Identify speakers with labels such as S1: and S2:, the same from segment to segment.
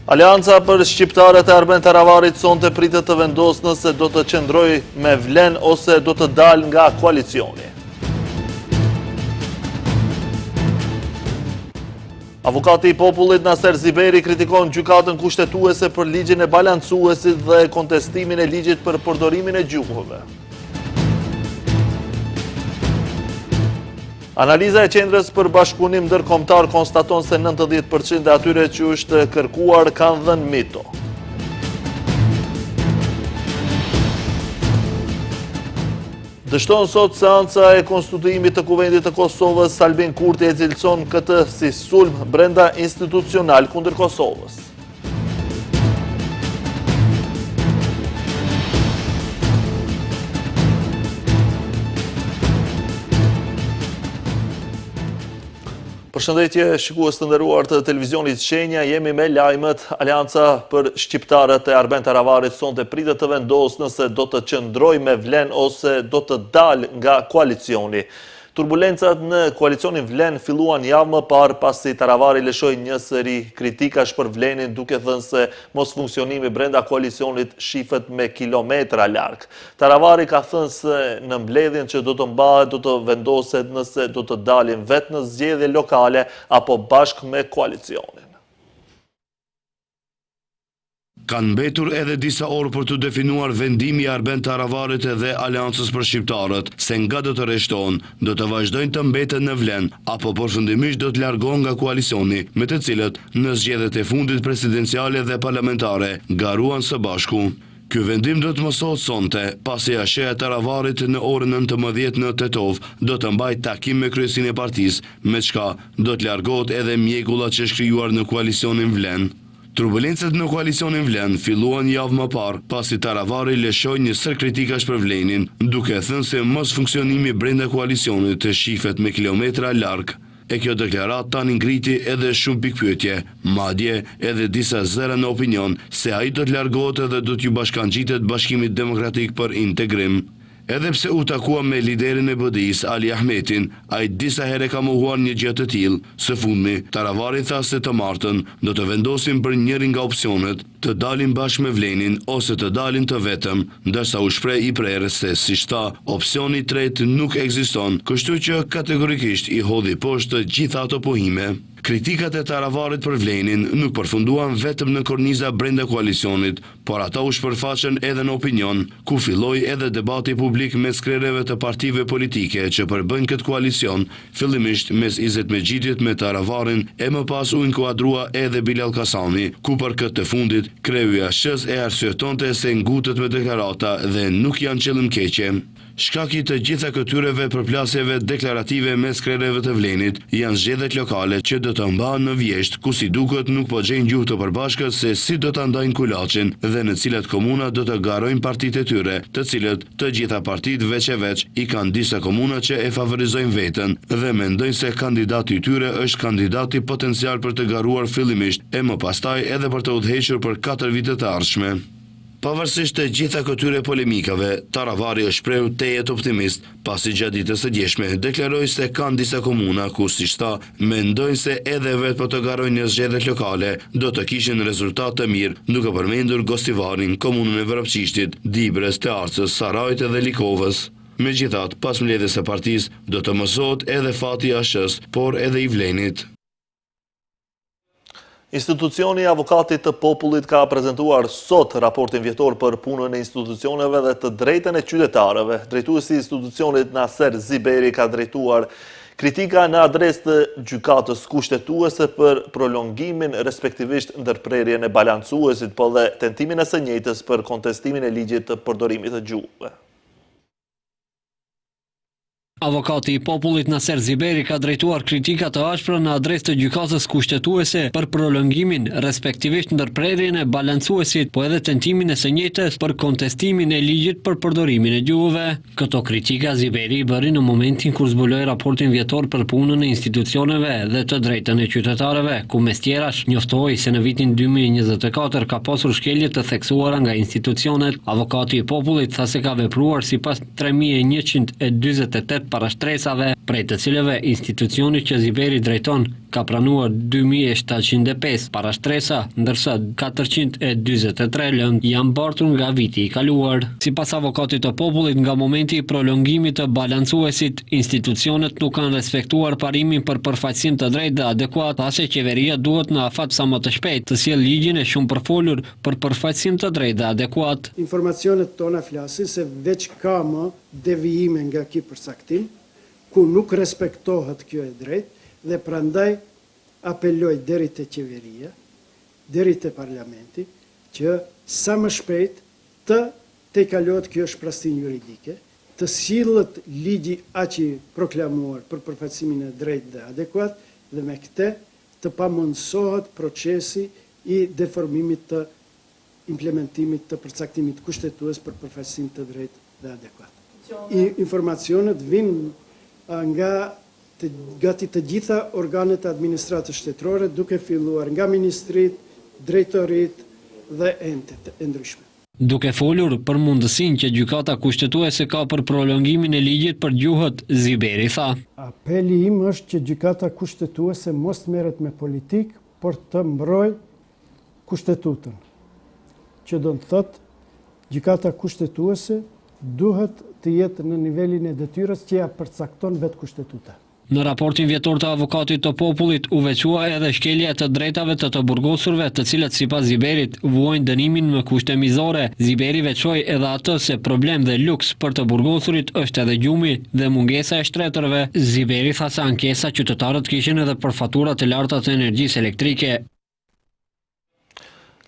S1: Alianca për shqiptarët e Arben Taravarit sonte pritet të vendosë nëse do të qëndroj me vlen ose do të dal nga koalicioni. Avokati i popullit Naser Ziberi kritikon gjykatën kushtetuese për ligjin e balancuesit dhe kontestimin e ligjit për përdorimin e gjuhëve. Analiza e qendrës për bashkëpunim ndërkombëtar konstaton se 90% e atyre që është kërkuar kanë dhënë mito. Dështon sot seanca e konstituimit të Kuvendit të Kosovës, Albin Kurti e cilëson këtë si sulm brenda institucional kundër Kosovës. Përshëndetje, shikues të nderuar të televizionit Shenja, jemi me lajmet. Alianca për shqiptarët e Arben Taravarit sonte pritet të vendosë nëse do të qëndroj me vlen ose do të dal nga koalicioni. Turbulencat në koalicionin Vlen filluan javë më parë pasi Taravari lëshoi një seri kritikash për Vlenin, duke thënë se mos funksionimi brenda koalicionit shifet me kilometra larg. Taravari ka thënë se në mbledhjen që do të mbahet do të vendoset nëse do të dalin vetë në zgjedhje lokale apo bashkë me koalicionin.
S2: Kanë mbetur edhe disa orë për të definuar vendimi i Arben Taravarit dhe Aleancës për shqiptarët, se nga do të rreshtohen, do të vazhdojnë të mbeten në Vlen, apo përfundimisht do të largohen nga koalicioni, me të cilët në zgjedhjet e fundit presidenciale dhe parlamentare garuan së bashku. Ky vendim do të mësohet sonte, pasi asheja e Taravarit në orën 19 në Tetov do të mbajë takim me kryesinë e partisë, me çka do të largohet edhe mjekullat që shkrijuar në koalicionin Vlen. Turbulencët në koalicionin Vlen filluan javë më parë, pasi Taravari lëshoi një sër kritikash për Vlenin, duke thënë se mos funksionimi brenda koalicionit të shifet me kilometra larg. E kjo deklarat tani ngriti edhe shumë pikpyetje, madje edhe disa zëra në opinion se ai do të largohet edhe do t'ju bashkangjitet Bashkimit Demokratik për Integrim. Edhe pse u takua me liderin e BDI-s, Ali Ahmetin, ai disa herë ka mohuar një gjë të tillë. Së fundmi, Taravari tha se të martën do të vendosin për njërin nga opsionet, të dalin bashkë me Vlenin ose të dalin të vetëm, ndërsa u shpreh i prerës se, siç tha, opsioni i tretë nuk ekziston, kështu që kategorikisht i hodhi poshtë të gjitha ato pohime. Kritikat e Taravarit për Vlenin nuk përfunduan vetëm në korniza brenda koalicionit, por ata u shpërfaqën edhe në opinion, ku filloi edhe debati publik mes krerëve të partive politike që përbën këtë koalicion, fillimisht mes Izet Mexhidit me Taravarin e më pas u inkuadrua edhe Bilal Kasami, ku për këtë të fundit kreu i ASH-s e arsyetonte se ngutet me deklarata dhe nuk janë qëllim keqe. Shkaki të gjitha këtyre përplasjeve deklarative mes krerëve të Vlenit janë zgjedhjet lokale që do të mbahen në Vjesht, ku si duket nuk po gjejnë gjuhë të përbashkët se si do ta ndajnë kulaçin dhe në cilat komuna do të garojnë partitë e tyre, të cilët të gjitha partitë veç e veç i kanë disa komuna që e favorizojnë veten dhe mendojnë se kandidati i tyre është kandidati potencial për të garuar fillimisht e më pastaj edhe për të udhëhequr për 4 vite të ardhshme. Pavarësisht të gjitha këtyre polemikave, Taravari është shprehur tejet optimist, pasi gjatë ditës së djeshme deklaroi se kanë disa komuna ku, siç tha, mendojnë se edhe vetë për të garojnë në zgjedhjet lokale do të kishin rezultat të mirë, duke përmendur Gostivarin, komunën e Vrapçishtit, Dibrës, të Arcës, Sarajit dhe Likovës. Megjithatë, pas mbledhjes së partisë, do të mësohet edhe fati i ASH-s, por edhe i Vlenit.
S1: Institucioni i Avokatit të Popullit ka prezantuar sot raportin vjetor për punën e institucioneve dhe të drejtën e qytetarëve. Drejtuesi i institucionit Naser Ziberi ka drejtuar kritika në adresë të gjykatës kushtetuese për prolongimin, respektivisht ndërprerjen e balancuesit, po dhe tentimin e së njëjtës për kontestimin e ligjit të përdorimit të gjuhëve.
S3: Avokati i popullit Naser Ziberi ka drejtuar kritika të ashpra në adresë të gjykatës kushtetuese për prolongimin, respektivisht ndërprerjen e balancuesit, po edhe tentimin e së njëjtës për kontestimin e ligjit për përdorimin e gjuhëve. Këto kritika Ziberi i bëri në momentin kur zbuloi raportin vjetor për punën e institucioneve dhe të drejtën e qytetarëve, ku mes tjerash njoftoi se në vitin 2024 ka pasur shkelje të theksuara nga institucionet. Avokati i popullit tha se ka vepruar sipas 3148 para shtresave, prej të cilëve institucioni që Ziberi drejton ka pranuar 2705 para shtresa, ndërsa 443 lëndë janë bartur nga viti i kaluar. Sipas avokatit të popullit, nga momenti i prolongimit të balancuesit, institucionet nuk kanë respektuar parimin për përfaqësim të drejtë dhe adekuat, pasi qeveria duhet në afat sa më të shpejt të sjellë ligjin e shumë përfolur për përfaqësim të drejtë dhe adekuat.
S4: Informacionet tona flasin se veç ka më devijime nga ky përcaktim, ku nuk respektohet kjo e drejtë, dhe prandaj apeloj deri te qeveria, deri te parlamenti, që sa më shpejt të tejkalohet kjo shprastim juridike, të sillet ligji aq i proklamuar për përfaqësimin e drejtë dhe adekuat, dhe me këtë të pamundsohet procesi i deformimit të implementimit të përcaktimit kushtetues për përfaqësim të drejtë dhe adekuat. Informacionet vinë nga gati të gjitha organet administratës shtetërore, duke filluar nga ministrit, drejtorit dhe entet e ndryshme.
S3: Duke folur për mundësinë që gjykata kushtetuese ka për prolongimin e ligjit për gjuhët, Ziberi tha:
S4: Apeli im është që gjykata kushtetuese mos merret me politik, por të mbrojë kushtetutën. Që do të thotë, gjykata kushtetuese duhet të jetë në nivelin e detyrës që ja përcakton vetë kushtetuta.
S3: Në raportin vjetor të avokatit të popullit u veçua edhe shkelja të drejtave të burgosurve, të cilët sipas Ziberit vuajnë dënimin me kushte mizore. Ziberi veçoi edhe atë se problem dhe luks për të burgosurit është edhe gjumi dhe mungesa e shtretërve. Ziberi tha se ankesa qytetarët kishin edhe për fatura të larta të energjisë elektrike.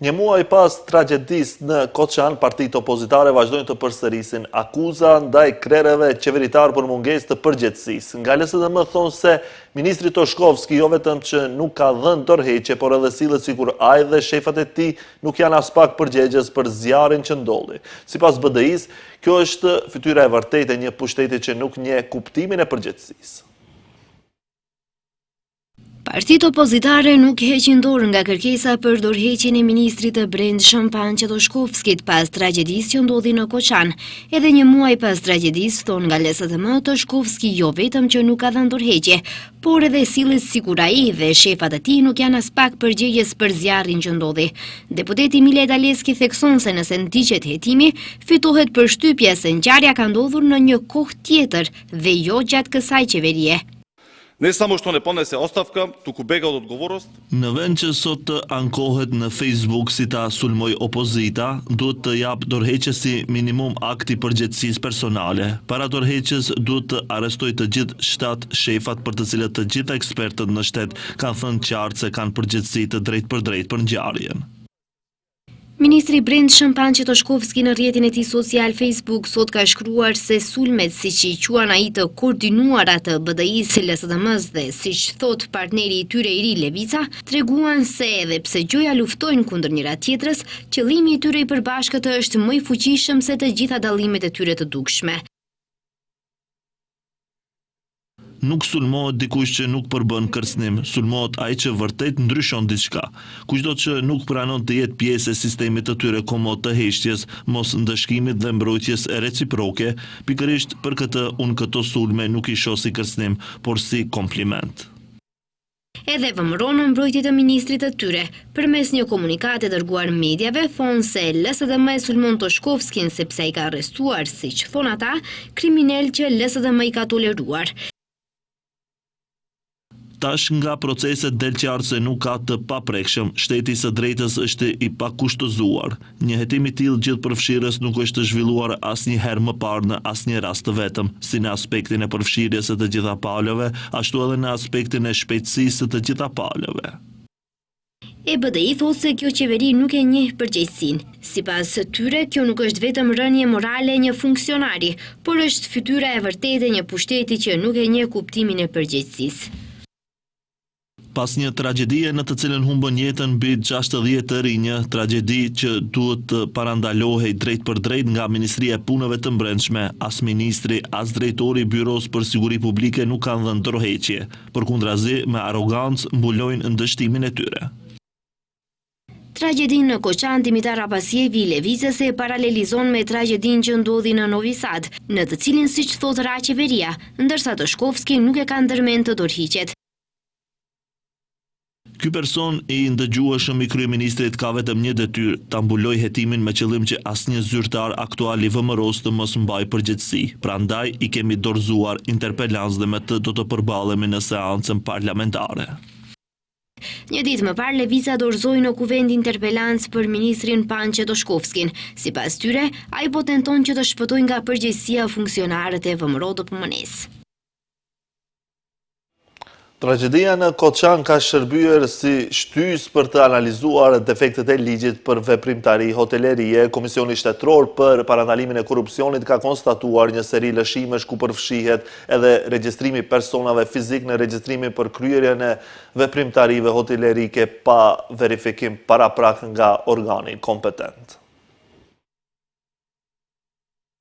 S1: Një muaj pas tragjedisë në Koçan, partitë opozitare vazhdojnë të përsërisin akuza ndaj krereve qeveritar për mungesë të përgjegjësisë. Nga LSDM thonë se ministri Toshkovski jo vetëm që nuk ka dhënë dorëheqje, por edhe sillet sikur ai dhe shefat e tij nuk janë as pak përgjegjës për zjarrin që ndodhi. Sipas BDI-s, kjo është fytyra e vërtetë e një pushteti që nuk njeh kuptimin e përgjegjësisë.
S5: Partitë opozitare nuk heqin dorë nga kërkesa për dorëheqjen e ministrit të Brendshëm Panço Toshkovskit pas tragjedisë që ndodhi në Koçan. Edhe një muaj pas tragjedisë, thonë nga LSDM, Toshkovski jo vetëm që nuk ka dhënë dorëheqje, por edhe sillet sikur ai dhe shefat e tij nuk janë as pak përgjegjës për zjarrin që ndodhi. Deputeti Milet Aleski thekson se nëse ndiqet hetimi, fitohet përshtypja se ngjarja ka ndodhur në një kohë tjetër dhe jo gjatë kësaj qeverie.
S6: Не само што не понесе оставка, туку бега од одговорност.
S1: Në vend që sot të ankohet në Facebook si ta sulmoj opozita, duhet të jap dorëheqësi minimum akti përgjegjësisë personale. Para dorëheqjes duhet të arrestoj të gjithë 7 shefat për të cilët të gjithë ekspertët në shtet kanë thënë qartë se kanë përgjegjësi të drejtë për drejtë për ngjarjen.
S5: Ministri Brendshëm Panço Toshkovski në rrjetin e tij social Facebook sot ka shkruar se sulmet, siç i quan ai të koordinuara të BDI-s, LSDM-s dhe siç thot partneri i tyre i ri Levica, treguan se edhe pse gjoja luftojnë kundër njëra tjetrës, qëllimi i tyre i përbashkët është më i fuqishëm se të gjitha dallimet e tyre të dukshme.
S1: Nuk sulmohet dikush që nuk përbën kërcënim, sulmohet ai që vërtet ndryshon diçka. Kushdo që nuk pranon të jetë pjesë e sistemit të tyre komod të heqjes, mos ndëshkimit dhe mbrojtjes reciproke, pikërisht për këtë unë këto sulme nuk i shoh si kërcënim, por si kompliment.
S5: Edhe vëmëronë mbrojtjet e ministrit të tyre. Përmes një komunikate dërguar mediave, thonë se LSDM e sulmon Toshkovskin sepse i ka arrestuar, siç thonë ata, kriminal që LSDM i ka toleruar.
S1: Tash nga proceset del qartë se nuk ka të paprekshëm, shteti së drejtës është i pakushtëzuar. Një hetim i tillë gjithëpërfshirës nuk është zhvilluar asnjëherë më parë në asnjë rast të vetëm, si në aspektin e përfshirjes së të gjitha palëve, ashtu edhe në aspektin e shpejtësisë së të gjitha palëve.
S5: E BDI thotë se kjo qeveri nuk e njeh përgjegjësinë. Sipas tyre, kjo nuk është vetëm rënje morale e një funksionari, por është fytyra e vërtetë e një pushteti që nuk e njeh kuptimin e përgjegjësisë.
S1: Pas një tragjedie në të cilën humbën jetën mbi 60 të rinj, tragjedi që duhet të parandalohej drejt për drejt nga Ministria e Punëve të Brendshme, as ministri, as drejtori i Byros për Siguri Publike nuk kanë dhënë dorëheqje, përkundrazi me arrogancë mbulojnë ndështimin e tyre.
S5: Tragedinë në Koçan, Dimitar Abasjevi lëvizëse paralelizon me tragedinë që ndodhi në Novi Sad, në të cilin siç thotë qeveria, ndërsa Toshkovski nuk e ka ndërmend të dorëhiqet.
S1: Ky person i ndëgjueshëm i kryeministrit ka vetëm një detyrë, ta mbulojë hetimin me qëllim që asnjë zyrtar aktual i VMRO-s të mos mbajë përgjegjësi. Prandaj i kemi dorëzuar interpelancë dhe me të do të përballemi në seancën parlamentare.
S5: Një ditë më parë, Lëviza dorëzoi në kuvend interpelancë për ministrin Pançe Toshkovskin. Sipas tyre, ai po tenton që të shpëtojë nga përgjegjësia funksionarët e VMRO-s.
S1: Tragedia në Koçan ka shërbyer si shtys për të analizuar defektet e ligjit për veprimtari hotelerie. Komisioni Shtetëror për Parandalimin e Korrupsionit ka konstatuar një seri lëshimesh ku përfshihet edhe regjistrimi personave fizik në regjistrimin për kryerjen e veprimtarive hotelerike pa verifikim paraprak nga organi kompetent.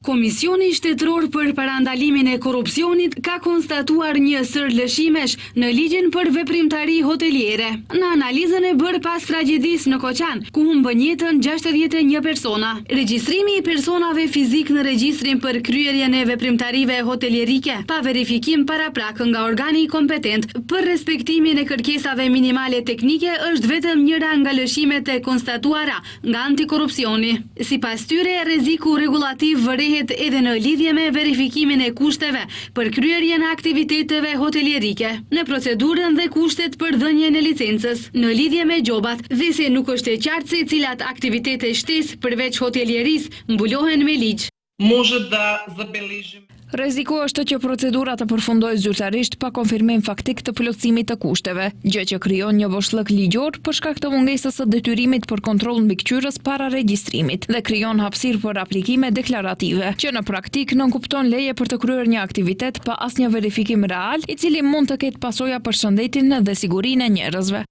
S7: Komisioni Shtetëror për Parandalimin e Korrupsionit ka konstatuar një sër lëshimesh në ligjin për veprimtari hoteliere. Në analizën e bërë pas tragjedisë në Koçan, ku humbën jetën 61 persona, regjistrimi i personave fizik në regjistrin për kryerjen e veprimtarive hotelierike pa verifikim paraprak nga organi kompetent për respektimin e kërkesave minimale teknike është vetëm njëra nga lëshimet e konstatuara nga antikorrupsioni. Sipas tyre, rreziku rregullativ vërej edhe në lidhje me verifikimin e kushteve për kryerjen e aktiviteteve hotelierike, në procedurën dhe kushtet për dhënien e licencës, në lidhje me gjobat dhe se nuk është e qartë se cilat aktivitete shtesë përveç hotelierisë mbulohen me ligj.
S8: Rreziku është që procedura të përfundojë zyrtarisht pa konfirmim faktik të plotësimit të kushteve, gjë që krijon një boshllëk ligjor për shkak të mungesës së detyrimit për kontroll mbikëqyrës para regjistrimit dhe krijon hapësirë për aplikime deklarative, që në praktik nënkupton leje për të kryer një aktivitet pa asnjë verifikim real, i cili mund të ketë pasoja për shëndetin dhe sigurinë e njerëzve.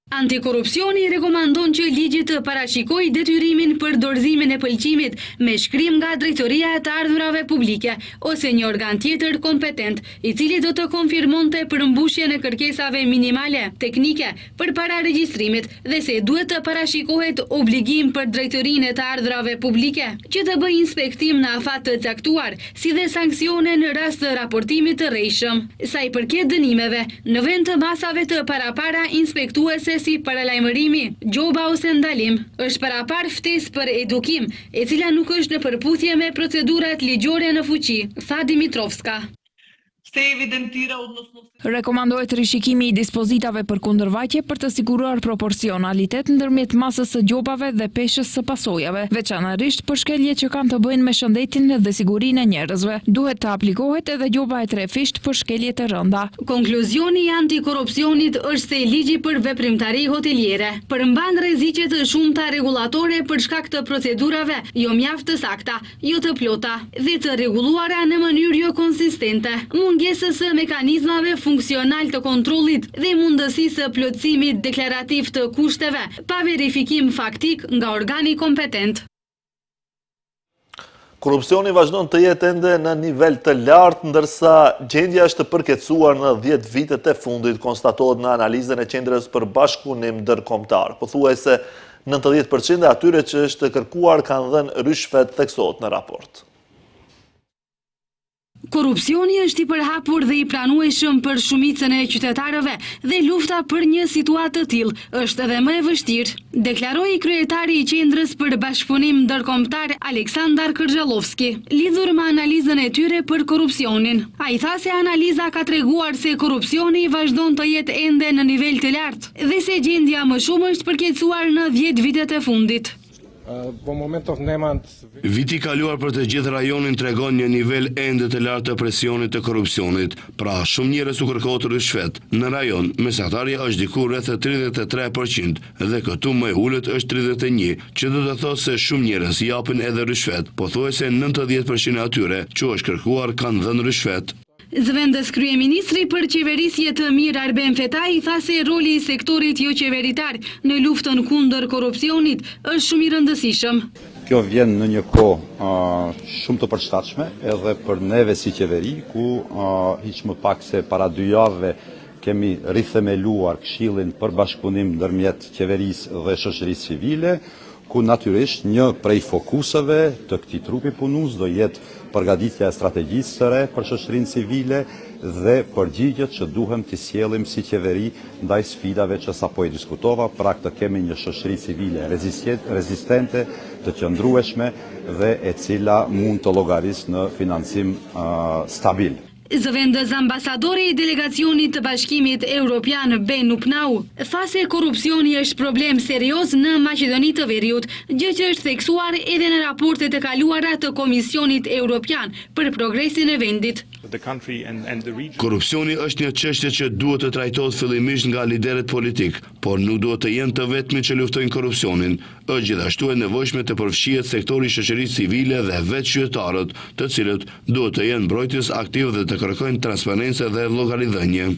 S7: Antikorrupsioni rekomandon që ligji të parashikojë detyrimin për dorëzimin e pëlqimit me shkrim nga Drejtoria e të Ardhurave Publike ose një organ tjetër kompetent, i cili do të konfirmonte përmbushjen e kërkesave minimale teknike përpara regjistrimit dhe se duhet të parashikohet obligim për Drejtorinë e të Ardhurave Publike që të bëjë inspektim në afat të caktuar, si dhe sanksione në rast të raportimit të rrejshëm. Sa i përket dënimeve, në vend të masave të parapara inspektuese si paralajmërimi, gjoba ose ndalim, është parapar ftesë për edukim, e cila nuk është në përputhje me procedurat ligjore në fuqi, tha Dimitrovska.
S8: Rekomandohet rishikimi i dispozitave për kundërvajtje për të siguruar proporcionalitet ndërmjet masës së gjobave dhe peshës së pasojave, veçanërisht për shkeljet që kanë të bëjnë me shëndetin dhe sigurinë e njerëzve. Duhet të aplikohet edhe gjoba e trefisht për shkeljet të rënda.
S7: Konkluzioni i antikorrupsionit është se ligji për veprimtari hoteliere përmban rreziqe të shumta rregullatore për shkak të procedurave jo mjaft të sakta, jo të plota dhe të rregulluara në mënyrë jo konsistente. Mungesës së mekanizmave funksional të kontrollit dhe mundësisë së plotësimit deklarativ të kushteve pa verifikim faktik nga organi kompetent.
S1: Korrupsioni vazhdon të jetë ende në nivel të lartë, ndërsa gjendja është përkecuar në 10 vitet e fundit, konstatohet në analizën e Qendrës për Bashkëpunim Ndërkombëtar. Pothuajse 90% e atyre që është kërkuar kanë dhënë rishfet, theksohet në raport.
S7: Korrupsioni është i përhapur dhe i pranueshëm për shumicën e qytetarëve dhe lufta për një situatë të tillë është edhe më e vështirë, deklaroi kryetari i Qendrës për Bashkëpunim Ndërkombëtar Aleksandar Kërxhallovski, lidhur me analizën e tyre për korrupsionin. Ai tha se analiza ka treguar se korrupsioni vazhdon të jetë ende në nivel të lartë dhe se gjendja më shumë është përkecuar në 10 vitet e fundit.
S2: Viti kaluar për të gjithë rajonin tregon një nivel ende të lartë të presionit të korrupsionit, pra shumë njerëz u kërkohet rishfet. Në rajon, mesatari është diku rreth 33% dhe këtu më e ulët është 31%, që do të thotë se shumë njerëz japin edhe rishfet, pothuajse 90% e atyre që është kërkuar kanë dhënë rishfet.
S7: Zëvendës kryeministri për qeverisje të mirë Arben Fetaj tha se roli i sektorit jo qeveritar në luftën kundër korrupsionit është shumë i rëndësishëm.
S9: Kjo vjen në një kohë shumë të përshtatshme edhe për neve si qeveri, ku hiç më pak se para 2 javëve kemi rithemeluar Këshillin për bashkëpunim ndërmjet qeverisë dhe shoqërisë civile, ku natyrisht një prej fokuseve të këtij trupi punues do jetë përgatitja e strategjisë së re për shoqërinë civile dhe përgjigjet që duhem t'i sjellim si qeveri ndaj sfidave që sapo i diskutova, pra të kemi një shoqëri civile rezistente, të qëndrueshme dhe e cila mund të llogarisë në financim stabil.
S7: Zëvendës ambasadori i delegacionit të Bashkimit Evropian Ben Upnau tha se korrupsioni është problem serioz në Maqedoni të Veriut, gjë që është theksuar edhe në raportet e kaluara të Komisionit Evropian për progresin e vendit.
S2: Korrupsioni është një çështje që duhet të trajtohet fillimisht nga liderët politik, por nuk duhet të jenë të vetmi që luftojnë korrupsionin. Është gjithashtu e nevojshme të përfshihet sektori i shoqërisë civile dhe vetë qytetarët, të cilët duhet të jenë mbrojtës aktiv dhe të kërkojnë transparencë dhe llogaridhënie.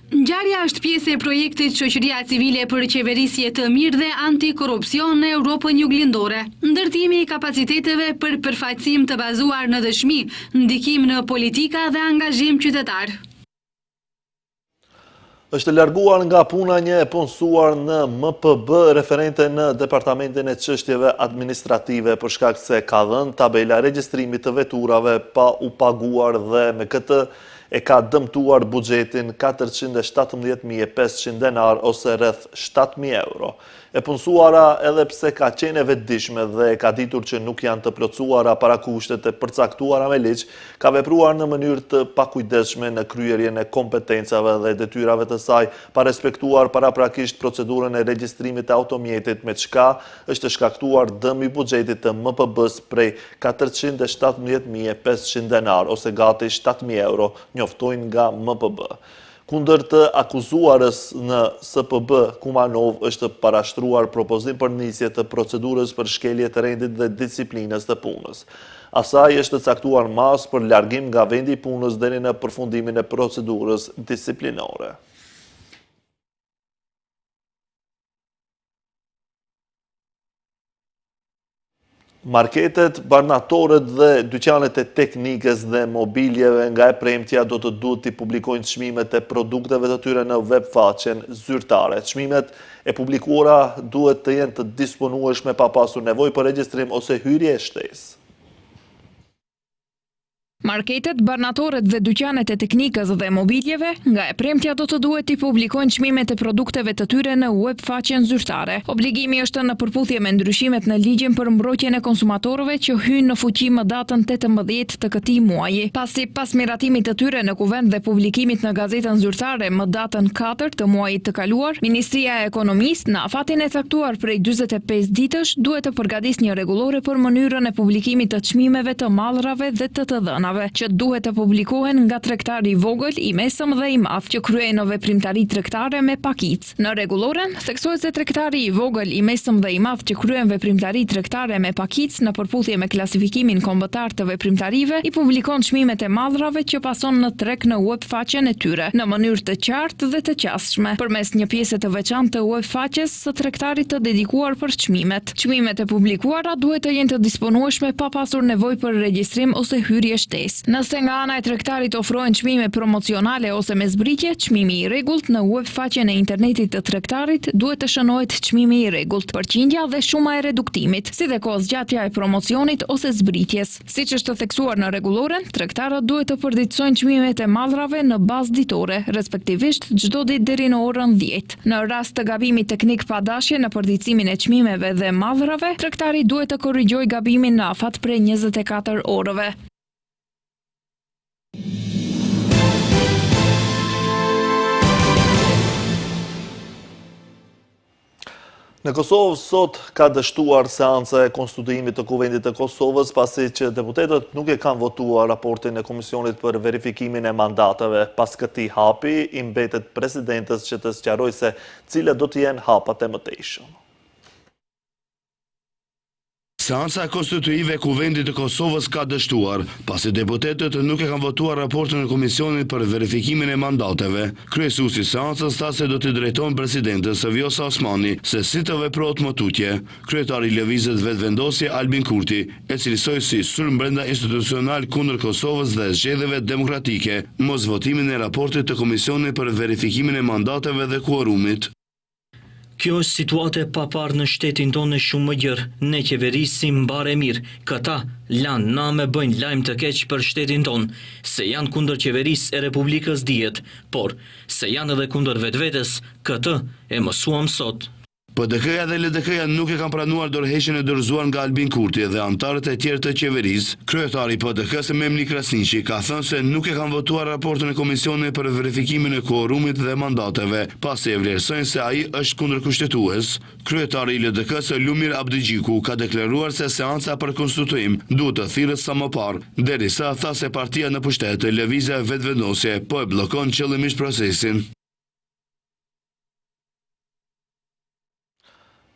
S7: Ngjarja është pjesë e projektit Shoqëria Civile për Qeverisje të Mirë dhe Antikorrupsion në Europën Juglindore. Ndërtimi i kapaciteteve për përfaqësim të bazuar në dëshmi, ndikim në politika dhe angazhim qytetar.
S1: Është larguar nga puna një e punësuar në MPB referente në Departamentin e Çështjeve Administrative për shkak se ka dhënë tabela regjistrimit të veturave pa u paguar dhe me këtë e ka dëmtuar buxhetin 417.500 denar ose rreth 7.000 euro. E punësuara edhe pse ka qenë e vetëdijshme dhe ka ditur që nuk janë të plotësuara parakushtet e përcaktuara me ligj, ka vepruar në mënyrë të pakujdesshme në kryerjen e kompetencave dhe detyrave të saj, pa respektuar paraprakisht procedurën e regjistrimit të automjetit, me çka është shkaktuar dëm i buxhetit të MPB-s prej 417.500 denar ose gati 7.000 euro, njoftojnë nga MPB. Kundër të akuzuarës në SPB, Kumanov është parashtruar propozim për nisje të procedurës për shkelje të rendit dhe disiplinës të punës. Asaj është caktuar masë për largim nga vendi i punës deri në përfundimin e procedurës disiplinore. Marketet, barnatorët dhe dyqanet e teknikës dhe mobiljeve nga e premtja do të duhet të publikojnë çmimet e produkteve të tyre në web faqen zyrtare. Çmimet e publikuara duhet të jenë të disponueshme pa pasur nevojë për regjistrim ose hyrje e shtesë.
S8: Marketet, barnatorët dhe dyqanet e teknikës dhe mobiljeve nga e premtja do të duhet t'i publikojnë çmimet e produkteve të tyre në web faqen zyrtare. Obligimi është në përputhje me ndryshimet në ligjin për mbrojtjen e konsumatorëve që hynë në fuqi më datën 18 të këtij muaji. Pas miratimit të tyre në kuvent dhe publikimit në gazetën zyrtare më datën 4 të muajit të kaluar, Ministria e Ekonomisë në afatin e caktuar prej 45 ditësh duhet të përgatisë një rregullore për mënyrën e publikimit të çmimeve të mallrave dhe të dhënave që duhet të publikohen nga tregtari i vogël, i mesëm dhe i madh që kryejnë veprimtari tregtare me pakicë. Në rregulloren theksohet se tregtari i vogël, i mesëm dhe i madh që kryejnë veprimtari tregtare me pakicë në përputhje me klasifikimin kombëtar të veprimtarive i publikon çmimet e mallrave që pason në treg në web faqen e tyre në mënyrë të qartë dhe të qasshme përmes një pjese të veçantë të web faqes së tregtarit të dedikuar për çmimet. Çmimet e publikuara duhet të jenë të disponueshme pa pasur nevojë për regjistrim ose hyrje shtesë. Nëse nga ana e tregtarit ofrohen çmime promocionale ose me zbritje, çmimi i rregullt në web faqen e internetit të tregtarit duhet të shënohet çmimi i rregullt, përqindja dhe shuma e reduktimit, si dhe kohëzgjatja e promocionit ose zbritjes. Siç është theksuar në rregulloren, tregtarët duhet të përditësojnë çmimet e mallrave në bazë ditore, respektivisht çdo ditë deri në orën 10. Në rast të gabimit teknik pa dashje në përditësimin e çmimeve dhe mallrave, tregtari duhet të korrigjojë gabimin në afat prej 24 orëve.
S1: Në Kosovë sot ka dështuar seanca e konstituimit të Kuvendit të Kosovës pasi që deputetët nuk e kanë votuar raportin e Komisionit për verifikimin e mandateve. Pas këtij hapi i mbetet presidentës që të sqarojë se cilat do të jenë hapat e mëtejshëm.
S2: Seanca konstituive e Kuvendit të Kosovës ka dështuar, pasi deputetët nuk e kanë votuar raportin e Komisionit për verifikimin e mandateve. Kryesuesi i seancës tha se do t'i drejton presidentës Vjosa Osmani se si të veprohet më tutje. Kryetari i lëvizjes Vetëvendosje Albin Kurti e cilësoi si sulm brenda institucional kundër Kosovës dhe zgjedhjeve demokratike, mos votimin e raportit të Komisionit për verifikimin e mandateve dhe kuorumit.
S10: Kjo është situate pa parë në shtetin tonë shumë më gjërë. Ne qeverisim mbare mirë. Këta lanë na me bëjnë lajmë të keq për shtetin tonë. Se janë kundër qeverisë e Republikës dihet, por se janë edhe kundër vetvetes, këtë e mësuam sot.
S2: PDK-ja dhe LDK-ja nuk e kanë pranuar dorëheqjen e dorëzuar nga Albin Kurti dhe anëtarët e tjerë të qeverisë. Kryetari i PDK-s Memli Krasniqi ka thënë se nuk e kanë votuar raportin e Komisionit për verifikimin e kuorumit dhe mandateve, pasi e vlerësojnë se ai është kundërkushtetues. Kryetari i LDK-s Lumir Abdigjiku ka deklaruar se seanca për konstituim duhet të thirret sa më parë, derisa tha se partia në pushtet, Lëvizja Vetëvendosje, po e bllokon qëllimisht procesin.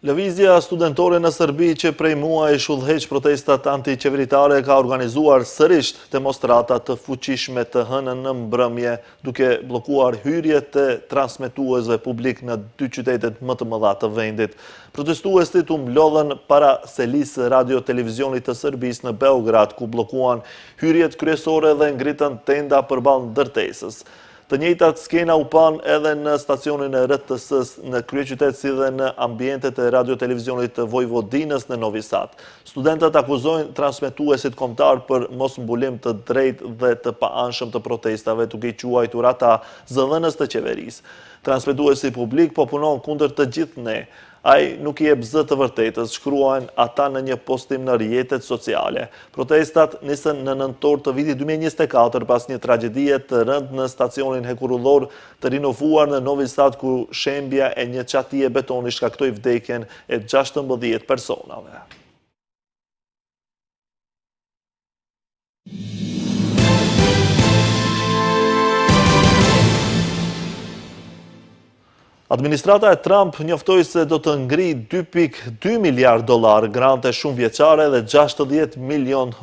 S1: Lëvizja studentore në Serbi që prej muaj udhëheq protestat antiqeveritare ka organizuar sërish demonstrata të fuqishme të hënën në mbrëmje, duke blokuar hyrjet e transmetuesve publik në 2 qytetet më të mëdha të vendit. Protestuesit u mblodhen para selisë radio-televizionit të Serbisë në Beograd, ku blokuan hyrjet kryesore dhe ngritën tenda përballë ndërtesës. Të njëjtat skena u pan edhe në stacionin e RTS-s në kryeqytet si dhe në ambientet e radio-televizionit të Vojvodinës në Novi Sad. Studentët akuzojnë transmetuesit kombëtar për mos mbulim të drejtë dhe të paanshëm të protestave, duke i quajtur ata zëdhënës të qeverisë. Transmetuesi publik po punon kundër të gjithë ne. Ai nuk i jep zë të vërtetës, shkruajnë ata në një postim në rrjetet sociale. Protestat nisën në nëntor të vitit 2024 pas një tragjedie të rëndë në stacionin hekurullor të rinovuar në Novi Sad, ku shembja e një çatie betoni shkaktoi vdekjen e 16 personave. Administrata e Trump njoftoi se do të ngrijë $2.2 miliard grante shumë vjeçare dhe $60 milion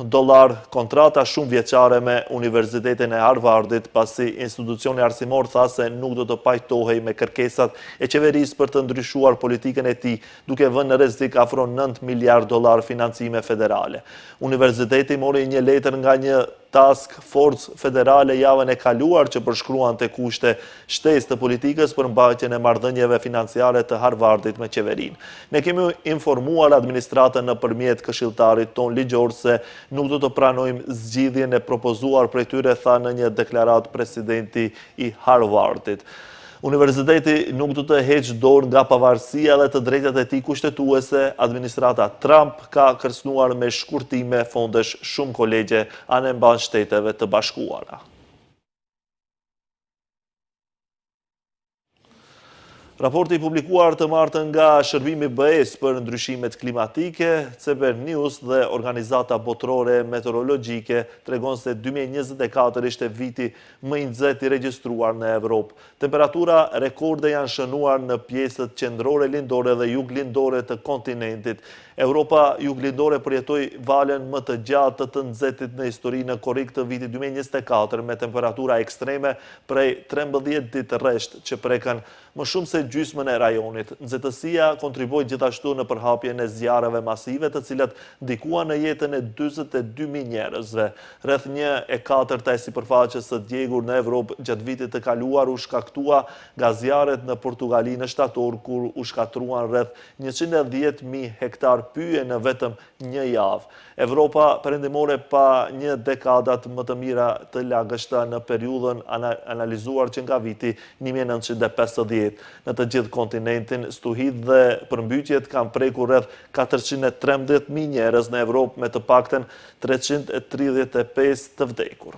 S1: kontrata shumë vjeçare me Universitetin e Harvardit, pasi institucioni arsimor tha se nuk do të pajtohej me kërkesat e qeverisë për të ndryshuar politikën e tij, duke vënë në rrezik afro $9 miliard financime federale. Universiteti mori një letër nga një task force federale javën e kaluar që përshkruan të kushte shtesë të politikës për mbajtjen e marrëdhënieve financiare të Harvardit me qeverinë. Ne kemi informuar administratën nëpërmjet këshilltarit ton ligjor se nuk do të pranojmë zgjidhjen e propozuar prej tyre, tha në një deklaratë presidenti i Harvardit. Universiteti nuk do të heqë dorë nga pavarësia dhe të drejtat e tij kushtetuese. Administrata Trump ka kërcënuar me shkurtime fondesh shumë kolegje anë mban Shteteve të Bashkuara. Raporti publikuar të martën nga Shërbimi BE-s për ndryshimet klimatike, CB News dhe Organizata Botërore Meteorologjike tregon se 2024 ishte viti më i nxehtë i regjistruar në Evropë. Temperatura rekorde janë shënuar në pjesët qendrore lindore dhe juglindore të kontinentit. Europa juglindore përjetoi valen më të gjatë të nxehtit në histori në korrik të vitit 2024 me temperatura ekstreme prej 13 ditë rresht që prekën më shumë se gjysmën e rajonit. Nxehtësia kontriboi gjithashtu në përhapjen e zjarreve masive, të cilat ndikuan në jetën e 42.000 njerëzve. Rreth 1/4 e sipërfaqes së djegur në Evropë gjatë vitit të kaluar u shkaktua nga zjarret në Portugali në shtator, kur u shkatruan rreth 110.000 hektar pyje në vetëm një javë. Evropa perëndimore pa një dekadat më të mira të lagështa në periudhën analizuar që nga viti 1950. Në të gjithë kontinentin, stuhit dhe përmbytjet kanë prekur rreth 413.000 njerëz në Evropë, me të paktën 335 të vdekur.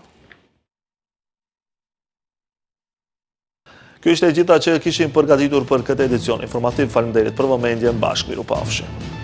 S1: Kjo ishte e gjitha që kishim përgatitur për këtë edicion informativ. Faleminderit për vëmendjen, bashkë miru pafshim.